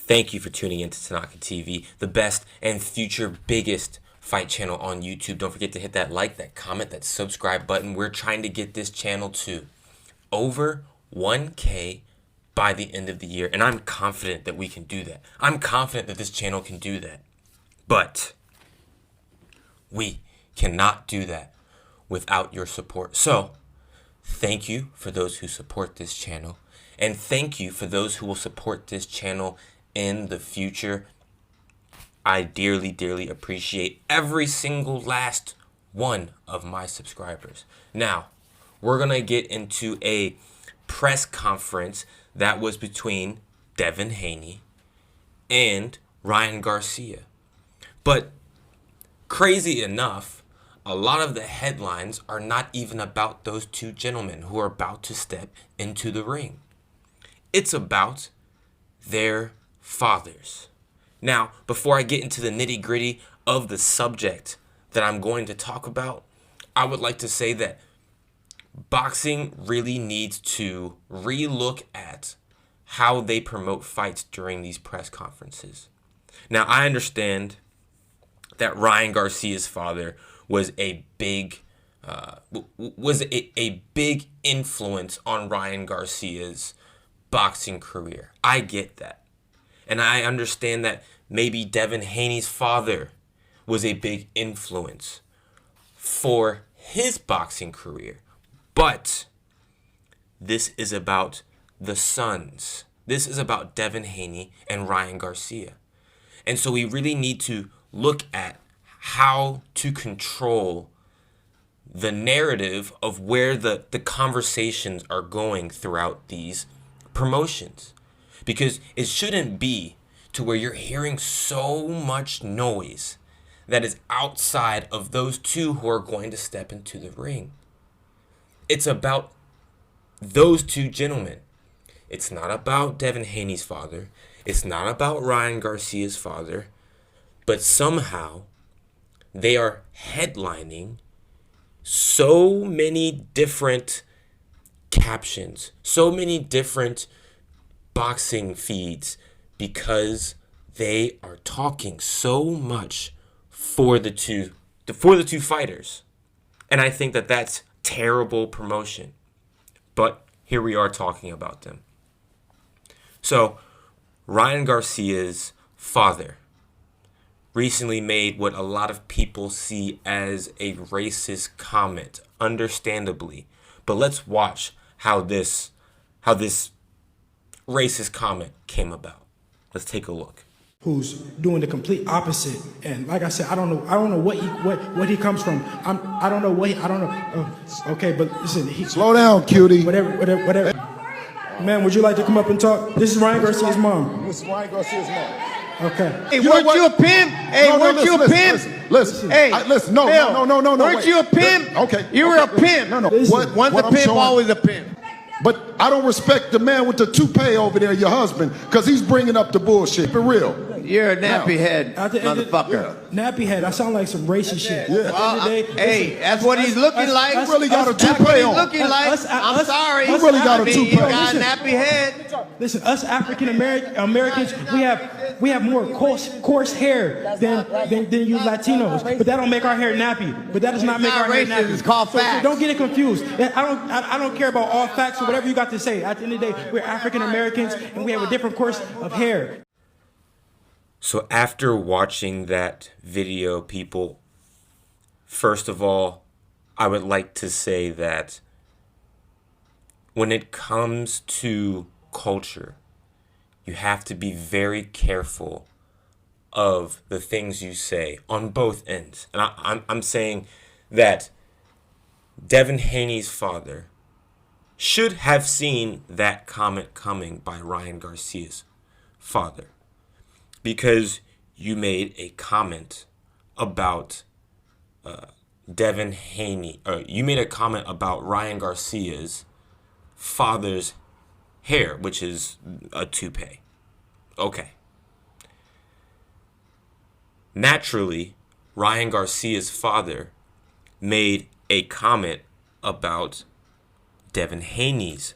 Thank you for tuning into Tanaka TV, the best and future biggest fight channel on YouTube. Don't forget to hit that like, that comment, that subscribe button. We're trying to get this channel to over 1K by the end of the year, and I'm confident that we can do that. I'm confident that this channel can do that. But we cannot do that without your support. So, thank you for those who support this channel, and thank you for those who will support this channel in the future. I dearly, dearly appreciate every single last one of my subscribers. Now, we're going to get into a press conference that was between Devin Haney and Ryan Garcia. But crazy enough, a lot of the headlines are not even about those two gentlemen who are about to step into the ring. It's about their fathers. Now, before I get into the nitty-gritty of the subject that I'm going to talk about, I would like to say that boxing really needs to relook at how they promote fights during these press conferences. Now, I understand that Ryan Garcia's father was a big big influence on Ryan Garcia's boxing career. I get that. And I understand that maybe Devin Haney's father was a big influence for his boxing career. But this is about the sons. This is about Devin Haney and Ryan Garcia. And so we really need to look at how to control the narrative of where the conversations are going throughout these promotions. Because it shouldn't be to where you're hearing so much noise that is outside of those two who are going to step into the ring. It's about those two gentlemen. It's not about Devin Haney's father. It's not about Ryan Garcia's father. But somehow they are headlining so many different captions, so many different boxing feeds, because they are talking so much for the two fighters. And I think that that's terrible promotion. But here we are talking about them. So, Ryan Garcia's father recently made what a lot of people see as a racist comment, understandably. But let's watch how this racist comment came about. Let's take a look. Who's doing the complete opposite, and like I said, I don't know what he comes from. I don't know. Okay, but listen, slow down, cutie. Whatever. Man, would you like to come up and talk? This is Ryan Garcia's mom. This is Ryan Garcia's mom. Okay. Hey, weren't you a pimp? Hey, weren't you a pimp? Listen. Hey, listen. No. Weren't you a pimp? Okay. You were a pimp. No. Once a pimp, always a pimp. But I don't respect the man with the toupee over there, your husband, because he's bringing up the bullshit. For real. You're a nappy head, motherfucker. Nappy head. I sound like some racist shit. Yeah. Hey, that's what he's looking like. He really got a toupee on. Looking like. I'm sorry. He really got a toupee. You got a nappy head. Listen, us African Americans, we have more coarse hair than you Latinos. But that don't make our hair nappy. But that does not make our hair nappy. It's called facts. So don't get it confused. I don't care about all facts or whatever you got to say. At the end of the day, we're African Americans and we have a different course of hair. So after watching that video, people, first of all, I would like to say that when it comes to culture, you have to be very careful of the things you say on both ends. And I'm saying that Devin Haney's father should have seen that comment coming by Ryan Garcia's father, because you made a comment about Devin Haney, or you made a comment about Ryan Garcia's father's hair, which is a toupee. Okay. Naturally, Ryan Garcia's father made a comment about Devin Haney's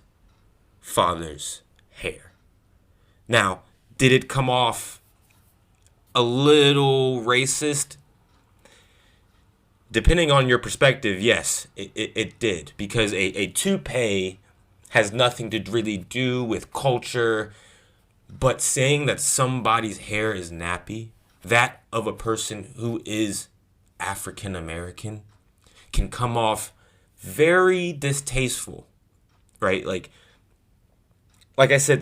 father's hair. Now, Did it come off a little racist? Depending on your perspective, yes, it did. Because a toupee has nothing to really do with culture. But saying that somebody's hair is nappy, that of a person who is African American, can come off very distasteful, right? Like I said,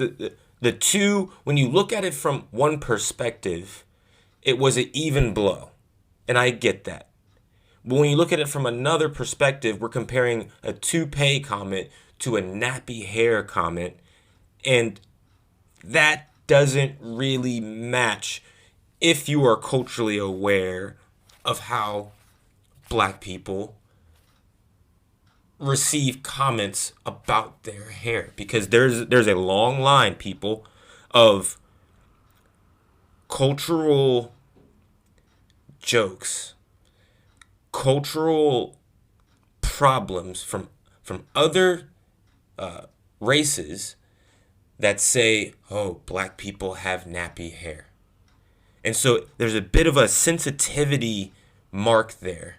the two, when you look at it from one perspective, it was an even blow. And I get that. But when you look at it from another perspective, we're comparing a toupee comment to a nappy hair comment. And that doesn't really match if you are culturally aware of how black people receive comments about their hair. Because there's a long line, people, of cultural jokes, cultural problems from other races that say, oh, black people have nappy hair. And so there's a bit of a sensitivity mark there.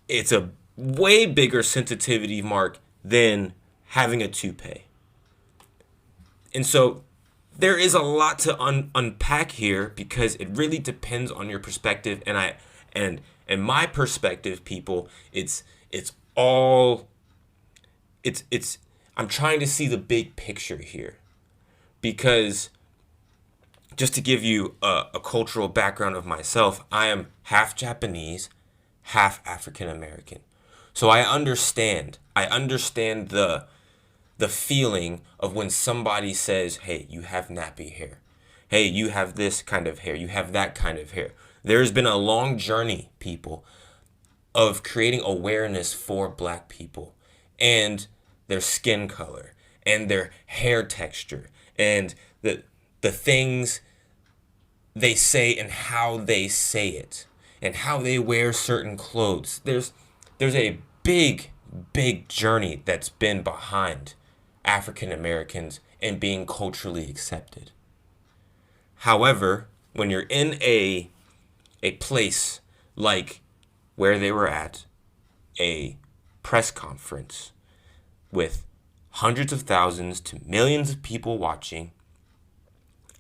It's a way bigger sensitivity mark than having a toupee. And so there is a lot to unpack here, because it really depends on your perspective. And my perspective, people, I'm trying to see the big picture here, because just to give you a cultural background of myself, I am half Japanese, half African American. So I understand the feeling of when somebody says, hey, you have nappy hair. Hey, you have this kind of hair. You have that kind of hair. There's been a long journey, people, of creating awareness for black people and their skin color and their hair texture and the things they say and how they say it and how they wear certain clothes. There's a big journey that's been behind African Americans and being culturally accepted. However, when you're in a place like where they were at, a press conference with hundreds of thousands to millions of people watching,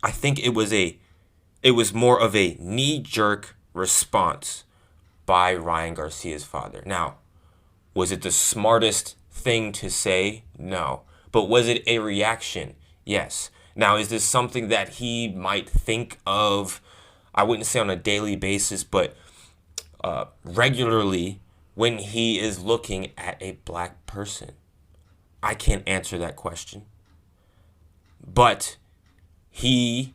I think it was more of a knee-jerk response by Ryan Garcia's father. Now, was it the smartest thing to say? No. But was it a reaction? Yes. Now, is this something that he might think of, I wouldn't say on a daily basis, but regularly when he is looking at a black person? I can't answer that question. But he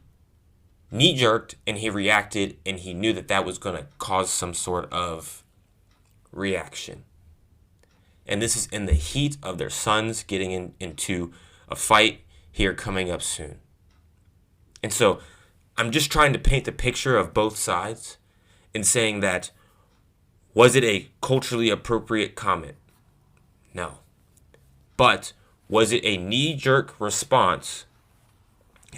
knee-jerked and he reacted, and he knew that was going to cause some sort of reaction. And this is in the heat of their sons getting into a fight here coming up soon. And so I'm just trying to paint the picture of both sides and saying that, was it a culturally appropriate comment? No. But was it a knee-jerk response,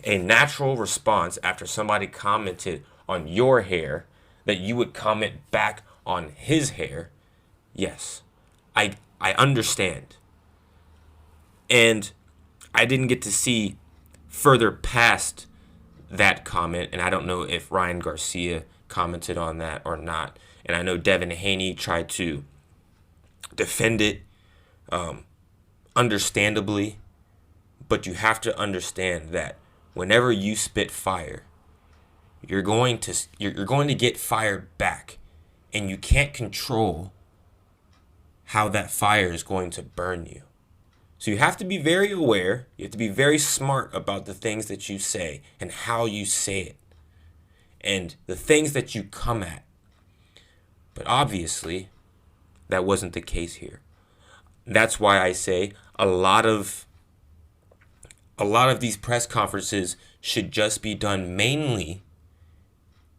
a natural response after somebody commented on your hair, that you would comment back on his hair? Yes. I understand. And I didn't get to see further past that comment, and I don't know if Ryan Garcia commented on that or not. And I know Devin Haney tried to defend it, understandably, but you have to understand that whenever you spit fire, you're going to get fired back, and you can't control how that fire is going to burn you. So you have to be very aware. You have to be very smart about the things that you say and how you say it and the things that you come at. But obviously, that wasn't the case here. That's why I say a lot of these press conferences should just be done mainly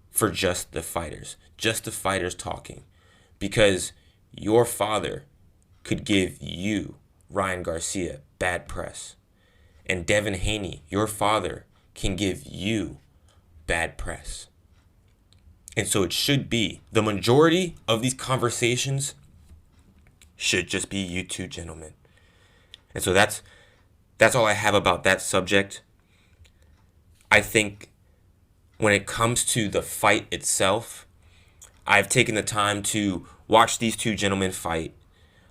for just the fighters talking, because your father could give you, Ryan Garcia, bad press. And Devin Haney, your father, can give you bad press. And so it should be, the majority of these conversations should just be you two gentlemen. And so that's all I have about that subject. I think when it comes to the fight itself, I've taken the time to watch these two gentlemen fight.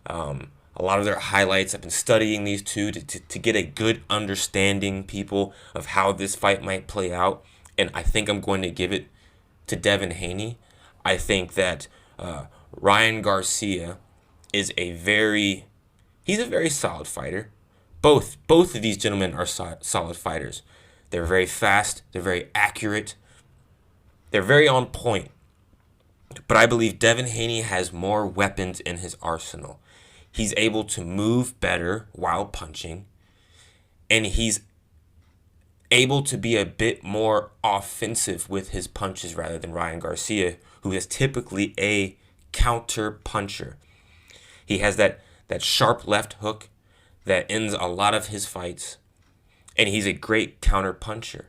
A lot of their highlights. I've been studying these two to get a good understanding, people, of how this fight might play out. And I think I'm going to give it to Devin Haney. I think that Ryan Garcia is he's a very solid fighter. Both of these gentlemen are solid fighters. They're very fast. They're very accurate. They're very on point. But I believe Devin Haney has more weapons in his arsenal. He's able to move better while punching. And he's able to be a bit more offensive with his punches rather than Ryan Garcia, who is typically a counter puncher. He has that sharp left hook that ends a lot of his fights. And he's a great counter puncher.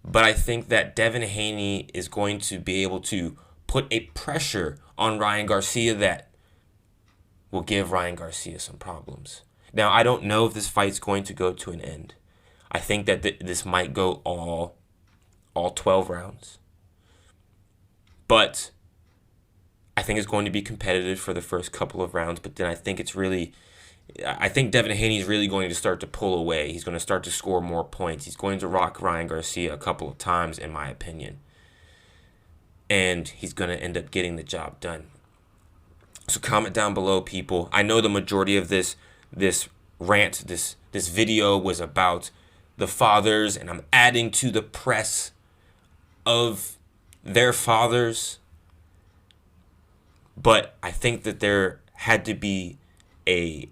But I think that Devin Haney is going to be able to put a pressure on Ryan Garcia that will give Ryan Garcia some problems. Now, I don't know if this fight's going to go to an end. I think that this might go all 12 rounds. But I think it's going to be competitive for the first couple of rounds. But then I think Devin Haney is really going to start to pull away. He's going to start to score more points. He's going to rock Ryan Garcia a couple of times, in my opinion. And he's going to end up getting the job done. So comment down below, people. I know the majority of this rant, this video was about the fathers, and I'm adding to the press of their fathers. But I think that there had to be a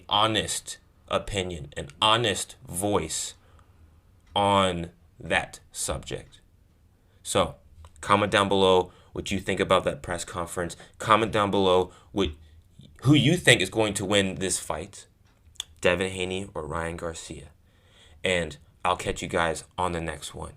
honest opinion, an honest voice on that subject. So comment down below what you think about that press conference. Comment down below who you think is going to win this fight, Devin Haney or Ryan Garcia. And I'll catch you guys on the next one.